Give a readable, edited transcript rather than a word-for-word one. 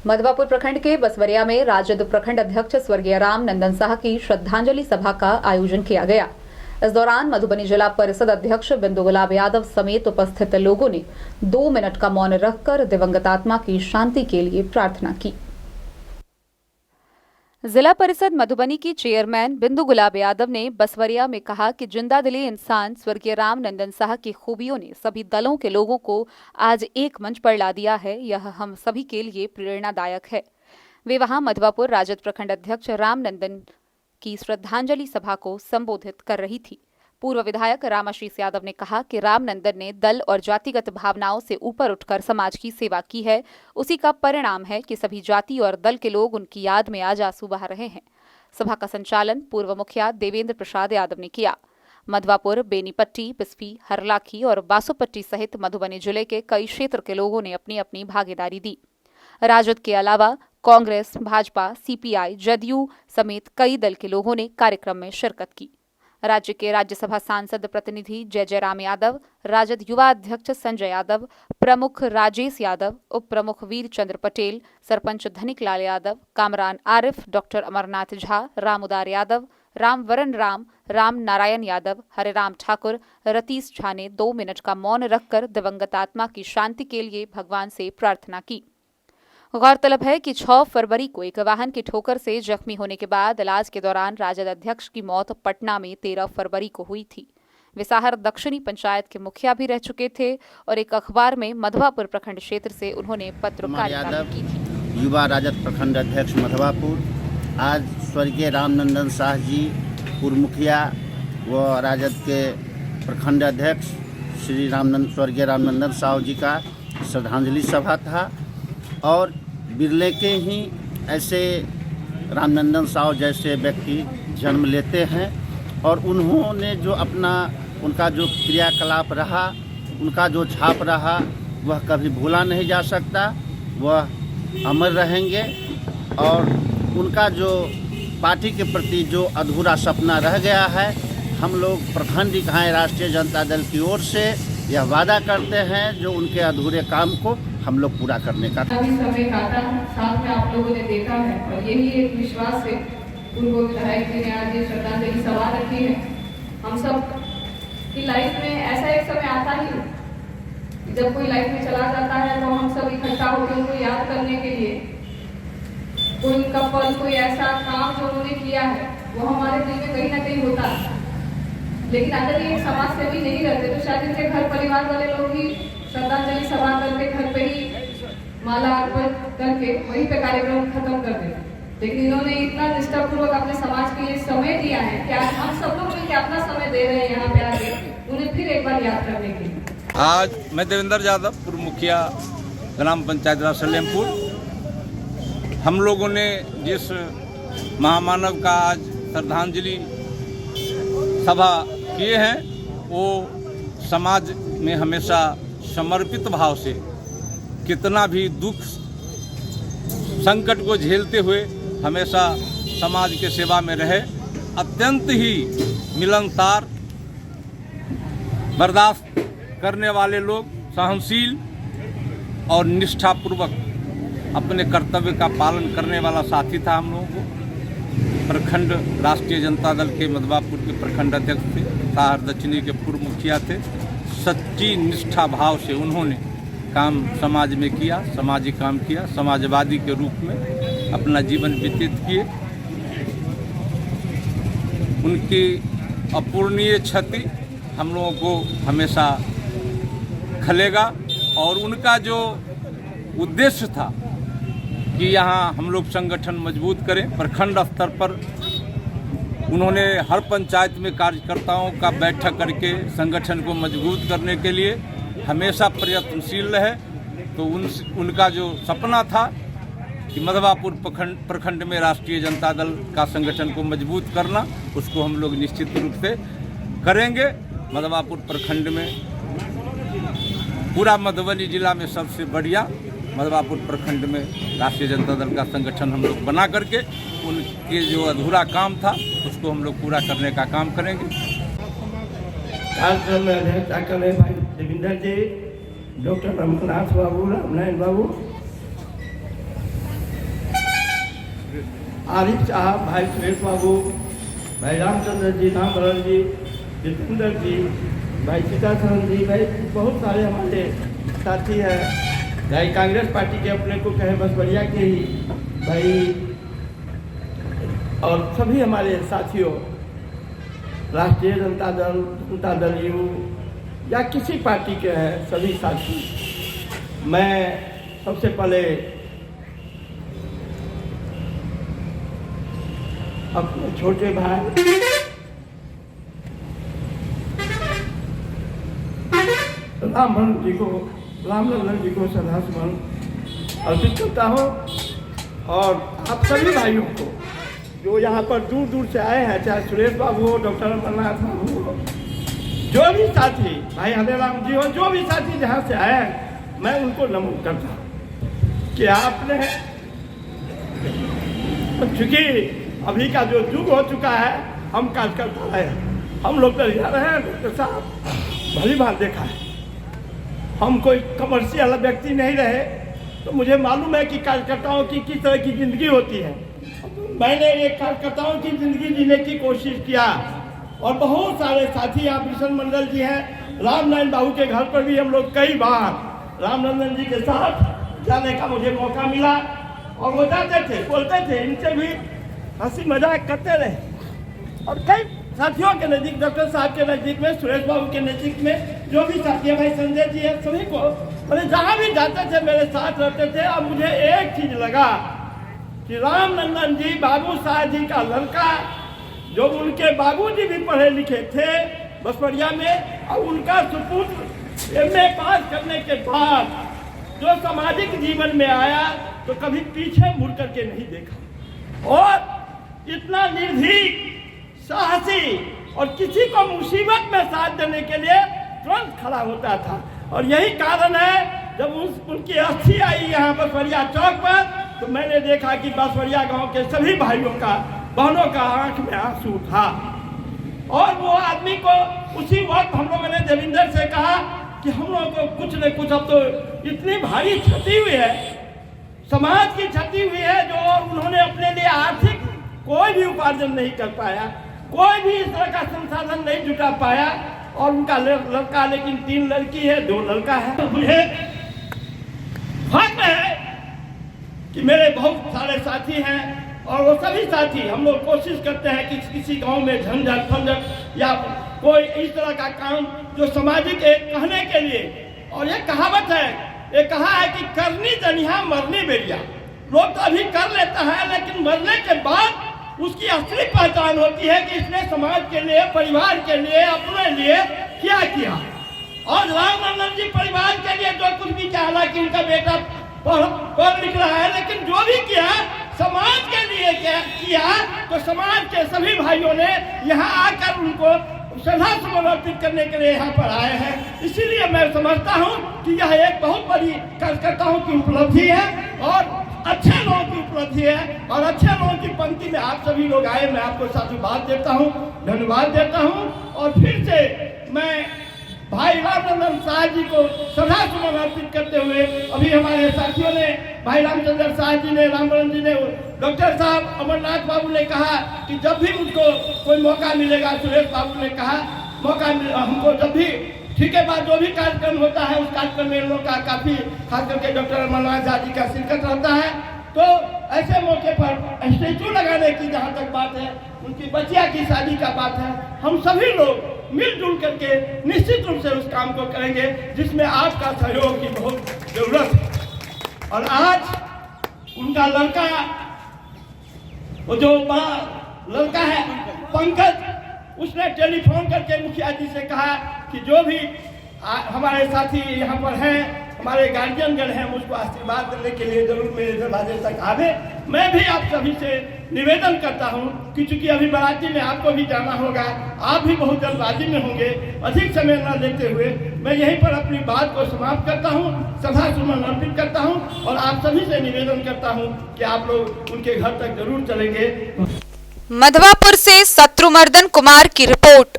मधवापुर प्रखंड के बसवरिया में राजद प्रखंड अध्यक्ष स्वर्गीय राम नंदन शाह की श्रद्धांजलि सभा का आयोजन किया गया। इस दौरान मधुबनी जिला परिषद अध्यक्ष बिंदु गुलाब यादव समेत उपस्थित लोगों ने 2 मिनट का मौन रखकर दिवंगत आत्मा की शांति के लिए प्रार्थना की। जिला परिषद मधुबनी की चेयरमैन बिंदु गुलाब यादव ने बसवरिया में कहा कि जिंदा दिली इंसान स्वर्गीय राम नंदन शाह की खूबियों ने सभी दलों के लोगों को आज एक मंच पर ला दिया है। यह हम सभी के लिए प्रेरणादायक है। वे वहां मधवापुर राजद प्रखंड अध्यक्ष राम नंदन की श्रद्धांजलि सभा को संबोधित कर रही थी। पूर्व विधायक रामाशीष यादव ने कहा कि राम नंदन ने दल और जातिगत भावनाओं से ऊपर उठकर समाज की सेवा की है। उसी का परिणाम है कि सभी जाति और दल के लोग उनकी याद में आज आंसू बहा रहे हैं। सभा का संचालन पूर्व मुखिया देवेंद्र प्रसाद यादव ने किया। मधवापुर, बेनीपट्टी, बिस्फी, हरलाखी और बासोपट्टी सहित मधुबनी जिले के कई क्षेत्र के लोगों ने अपनी अपनी भागीदारी दी। राजद के अलावा कांग्रेस, भाजपा, सीपीआई, जदयू समेत कई दल के लोगों ने कार्यक्रम में शिरकत की। राज्य के राज्यसभा सांसद प्रतिनिधि जय जयराम यादव, राजद युवा अध्यक्ष संजय यादव, प्रमुख राजेश यादव, उप प्रमुख वीर चंद्र पटेल, सरपंच धनिकलाल यादव, कामरान आरिफ, डॉक्टर अमरनाथ झा, रामउदार यादव, रामवरण राम, राम नारायण यादव, हरेराम ठाकुर, रतीश झा ने 2 मिनट का मौन रखकर दिवंगत आत्मा की शांति के लिए भगवान से प्रार्थना की। गौरतलब है कि 6 फरवरी को एक वाहन की ठोकर से जख्मी होने के बाद इलाज के दौरान राजद अध्यक्ष की मौत पटना में 13 फरवरी को हुई थी। वे साहर दक्षिणी पंचायत के मुखिया भी रह चुके थे और एक अखबार में मधवापुर प्रखंड क्षेत्र से उन्होंने पत्रकारिता की थी। युवा राजद प्रखंड अध्यक्ष मधवापुर, आज स्वर्गीय रामनंदन शाह जी पूर्व मुखिया व राजद के प्रखंड अध्यक्ष स्वर्गीय रामनंदन शाह जी का श्रद्धांजलि सभा था और बिरले के ही ऐसे रामनंदन साव जैसे व्यक्ति जन्म लेते हैं और उन्होंने जो उनका जो क्रियाकलाप रहा, उनका जो छाप रहा, वह कभी भूला नहीं जा सकता। वह अमर रहेंगे और उनका जो पार्टी के प्रति जो अधूरा सपना रह गया है, हम लोग प्रखंड इकाई राष्ट्रीय जनता दल की ओर से यह वादा करते हैं जो उनके अधूरे काम को हम लोग पूरा करने का समय काटा साथ में आप लोगों ने देखा है और यही एक विश्वास से पूर्व विधायक जी ने आज ये श्रद्धांजलि सभा रखी है। हम सब की लाइफ में ऐसा एक समय आता ही जब कोई लाइफ में चला जाता है तो हम सब इकट्ठा होकर उनको याद करने के लिए कोई उनका पल, कोई ऐसा काम जो उन्होंने किया है वो हमारे दिल में कहीं ना कहीं होता है। लेकिन अगर ये समाज सेवी नहीं रहते तो शायद इनके घर परिवार वाले लोग ही श्रद्धांजलि सभा करके घर पे ही माला अर्पण करके वहीं पे कार्यक्रम खत्म कर देते। लेकिन इन्होंने इतना निष्ठापूर्वक अपने समाज के लिए समय दिया है कि आज हम सब लोग मिलकर अपना समय दे रहे हैं यहाँ पे आके उन्हें फिर एक बार याद करने के लिए। आज मैं देवेंद्र यादव, पूर्व मुखिया ग्राम पंचायत राज सलेमपुर, हम लोगों ने जिस महामानव का आज श्रद्धांजलि सभा किए हैं वो समाज में हमेशा समर्पित भाव से कितना भी दुख संकट को झेलते हुए हमेशा समाज के सेवा में रहे। अत्यंत ही मिलनसार, बर्दाश्त करने वाले लोग, सहनशील और निष्ठापूर्वक अपने कर्तव्य का पालन करने वाला साथी था हम लोगों को। प्रखंड राष्ट्रीय जनता दल के मधवापुर के प्रखंड अध्यक्ष थे, साहर दक्षिणी के पूर्व मुखिया थे। सच्ची निष्ठा भाव से उन्होंने काम समाज में किया, सामाजिक काम किया, समाजवादी के रूप में अपना जीवन व्यतीत किए। उनकी अपूरणीय क्षति हम लोगों को हमेशा खलेगा और उनका जो उद्देश्य था कि यहाँ हम लोग संगठन मजबूत करें, प्रखंड स्तर पर उन्होंने हर पंचायत में कार्यकर्ताओं का बैठक करके संगठन को मजबूत करने के लिए हमेशा प्रयत्नशील रहे। तो उनका जो सपना था कि मधवापुर प्रखंड में राष्ट्रीय जनता दल का संगठन को मजबूत करना, उसको हम लोग निश्चित रूप से करेंगे। मधवापुर प्रखंड में पूरा मधुबनी जिला में सबसे बढ़िया मधवापुर प्रखंड में राष्ट्रीय जनता दल का संगठन हम लोग बना करके उनके जो अधूरा काम था उसको हम लोग पूरा करने का काम करेंगे। कार्यक्रम में अध्यक्षता कर रहे भाई देवेंद्र जी, डॉक्टर अमरनाथ बाबू, रामनारायण बाबू, आरिफ साहब, भाई सुरेश बाबू, भाई रामचंद्र जी, रामभरण जी, जितेंद्र जी, भाई सीताशरण जी, भाई बहुत सारे हमारे साथी हैं। भाई कांग्रेस पार्टी के अपने को कहे बसवरिया के ही भाई, और सभी हमारे साथियों, राष्ट्रीय जनता दल यू या किसी पार्टी के हैं सभी साथी, मैं सबसे पहले अपने छोटे भाई रामभरण जी को, रामनंदन जी को श्रद्धासुमन अर्पित करता हूँ। और आप सभी भाइयों को जो यहाँ पर दूर दूर से आए हैं, चाहे सुरेश बाबू हो, डॉक्टर अमरनाथ बाबू हो, जो भी साथी, भाई हरेराम जी हो, जो भी साथी जहाँ से आए हैं, मैं उनको नमन करता हूँ कि आपने, चूँकि अभी का जो युग हो चुका है, हम कार्यकर्ता है, हम लोग तो जा रहे हैं, डॉक्टर साहब भली बात देखा है, हम कोई कमर्शियल व्यक्ति नहीं रहे, तो मुझे मालूम है कि कार्यकर्ताओं की किस तरह की ज़िंदगी होती है। मैंने ये कार्यकर्ताओं की ज़िंदगी जीने की कोशिश किया, और बहुत सारे साथी, आप मिशन मंडल जी हैं, रामनारायण बाबू के घर पर भी हम लोग कई बार रामनंदन जी के साथ जाने का मुझे मौका मिला, और वो जाते थे, बोलते थे, इनसे भी हंसी मजाक करते रहे। और कई साथियों के नज़दीक, डॉक्टर साहब के नज़दीक में, सुरेश बाबू के नज़दीक में, जो भी साथी है, भाई संजय जी है, सभी को, मैंने जहाँ भी जाते थे मेरे साथ रहते थे। और मुझे एक चीज़ लगा कि रामनंदन जी बाबू साहब जी का लड़का, जो उनके बाबूजी भी पढ़े लिखे थे बसवरिया में, और उनका सुपुत्र MA पास करने के बाद जो सामाजिक जीवन में आया, तो कभी पीछे मुड़ करके नहीं देखा, और इतना निर्भीक, साहसी, और किसी को मुसीबत में साथ देने के लिए तुरंत खड़ा होता था। और यही कारण है, जब उनकी अस्थि आई यहाँ बसवरिया चौक पर, तो मैंने देखा कि बसवरिया गांव के सभी भाइयों का, बहनों का आंख में आंसू था। और वो आदमी को उसी वक्त हम लोगों ने देविंदर से कहा कि हम लोगों को कुछ न कुछ, अब तो इतनी भारी क्षति हुई है, समाज की क्षति हुई है, जो उन्होंने अपने लिए आर्थिक कोई भी उपार्जन नहीं कर पाया, कोई भी इस तरह का संसाधन नहीं जुटा पाया, और उनका लड़का, लेकिन 3 लड़की है, 2 लड़का है। तो मुझे फख्र है कि मेरे बहुत सारे साथी हैं, और वो सभी साथी, हम लोग कोशिश करते हैं कि किसी गांव में झंझट फंझट या कोई इस तरह का काम जो सामाजिक एक कहने के लिए, और ये कहावत है, ये कहा है कि करनी जनिहा मरनी बेरिया। लोग तो अभी कर लेता है, लेकिन मरने के बाद उसकी असली पहचान होती है कि इसने समाज के लिए, परिवार के लिए, अपने लिए क्या किया। और रामनंदन जी परिवार के लिए जो कुछ भी किया, हालांकि उनका बेटा पढ़ लिख रहा है, लेकिन जो भी किया समाज के लिए क्या किया, तो समाज के सभी भाइयों ने यहाँ आकर उनको श्रद्धासुमन अर्पित करने के लिए यहाँ पर आए हैं। इसीलिए मैं समझता हूँ कि यह एक बहुत बड़ी कार्यकर्ताओं की उपलब्धि है, और अच्छे लोगों की उपलब्धि है, और अच्छे लोगों की पंक्ति में आप सभी लोग आए। मैं आपको साधुवाद देता हूँ, धन्यवाद देता हूँ। और फिर से मैं भाई रामनंदन साहब जी को श्रद्धासुमन अर्पित करते हुए, अभी हमारे साथियों ने, भाई रामचंद्र साहब जी ने, रामभरण जी ने, डॉक्टर साहब अमरनाथ बाबू ने कहा कि जब भी मुझको कोई मौका मिलेगा, सुरेश बाबू ने कहा मौका हमको जब भी, ठीक है, बाद जो भी कार्यक्रम होता है उस कार्यक्रम में लोगों का काफ़ी, खास करके डॉक्टर अमरनाथ साहब जी का शिरकत रहता है। तो ऐसे मौके पर स्टैचू लगाने की जहाँ तक बात है, उनकी बचिया की शादी का बात है, हम सभी लोग मिलजुल करके निश्चित रूप से उस काम को करेंगे, जिसमें आपका सहयोग की बहुत जरूरत है। और आज उनका लड़का, वो जो बड़ा लड़का है पंकज, उसने टेलीफोन करके मुखिया जी से कहा कि जो भी हमारे साथी यहाँ पर हैं, हमारे गार्जियनगण हैं, मुझको आशीर्वाद देने के लिए जरूर मेरे दरवाजे तक आवे। मैं भी आप सभी से निवेदन करता हूँ कि चूंकि अभी बाराती में आपको भी जाना होगा, आप भी बहुत जल्दबाजी में होंगे, अधिक समय न लेते हुए मैं यहीं पर अपनी बात को समाप्त करता हूँ, श्रद्धासुमन अर्पित करता हूँ, और आप सभी से निवेदन करता हूँ कि आप लोग उनके घर तक जरूर चलेंगे। मधवापुर से शत्रुमर्दन कुमार की रिपोर्ट।